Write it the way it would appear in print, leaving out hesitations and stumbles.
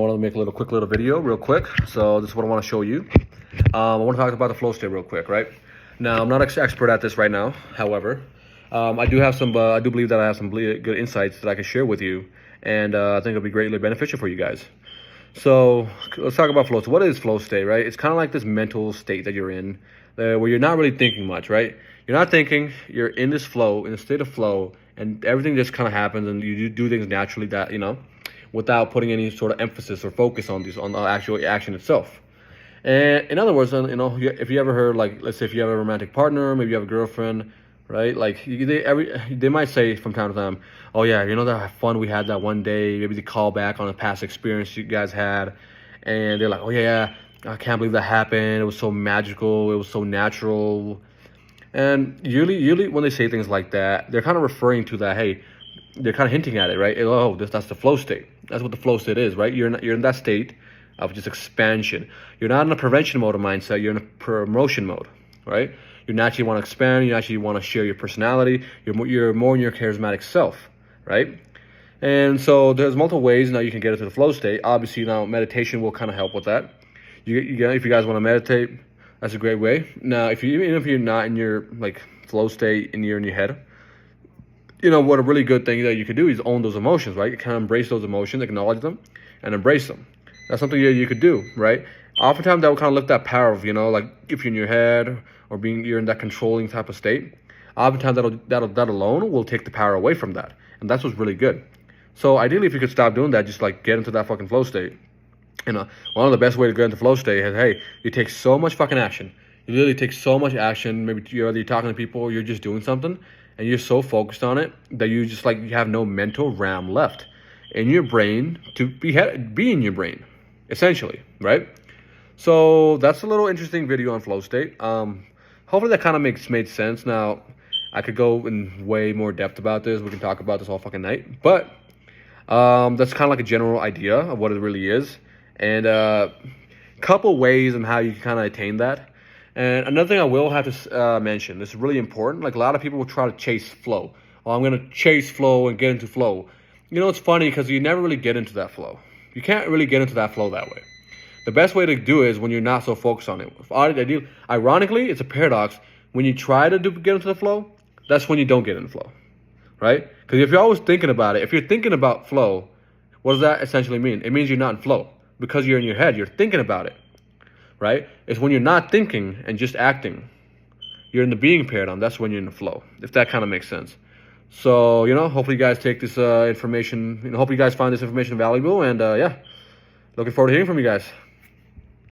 I want to make a quick little video real quick. So this is what I want to show you. I want to talk about the flow state real quick, right? Now, I'm not an expert at this right now. However, I do believe that I have some good insights that I can share with you. And I think it'll be greatly beneficial for you guys. So let's talk about flow. So what is flow state, right? It's kind of like this mental state that you're in where you're not really thinking much, right? You're not thinking, you're in this flow, in a state of flow, and everything just kind of happens and you do things naturally that, without putting any sort of emphasis or focus on the actual action itself. And in other words, if you ever heard, like, let's say if you have a romantic partner, maybe you have a girlfriend, right? Like they might say from time to time, oh yeah, that fun we had that one day. Maybe they call back on a past experience you guys had, and they're like, oh yeah, I can't believe that happened. It was so magical. It was so natural. And usually when they say things like that, they're kind of referring to that. Hey, they're kind of hinting at it, right? Oh, that's the flow state. That's what the flow state is, right? You're in that state of just expansion. You're not in a prevention mode of mindset. You're in a promotion mode, right? You naturally want to expand. You naturally want to share your personality. You're more in your charismatic self, right? And so there's multiple ways now you can get into the flow state. Obviously, now meditation will kind of help with that. If you guys want to meditate, that's a great way. Now, even if you're not in your flow state and you're in your head, what a really good thing that you could do is own those emotions, right? You kind of embrace those emotions, acknowledge them, and embrace them. That's something you could do, right? Oftentimes that will kind of lift that power of, like if you're in your head or you're in that controlling type of state. Oftentimes that alone will take the power away from that, and that's what's really good. So ideally, if you could stop doing that, just get into that fucking flow state. One of the best ways to get into flow state is, hey, you take so much fucking action. You literally take so much action. Maybe you're talking to people, or you're just doing something, and you're so focused on it that you just you have no mental RAM left in your brain to be in your brain, essentially, right? So that's a little interesting video on flow state. Hopefully that kind of made sense. Now, I could go in way more depth about this. We can talk about this all fucking night, but that's kind of like a general idea of what it really is, and a couple ways on how you can kind of attain that. And another thing I will have to mention, this is really important. Like, a lot of people will try to chase flow. Oh, I'm going to chase flow and get into flow. It's funny because you never really get into that flow. You can't really get into that flow that way. The best way to do it is when you're not so focused on it. Ironically, it's a paradox. When you try to get into the flow, that's when you don't get into flow, right? Because if you're always thinking about it, if you're thinking about flow, what does that essentially mean? It means you're not in flow because you're in your head. You're thinking about it. Right? It's when you're not thinking and just acting. You're in the being paradigm. That's when you're in the flow, if that kind of makes sense. So, hopefully you guys take this information, hopefully you guys find this information valuable. And yeah, looking forward to hearing from you guys.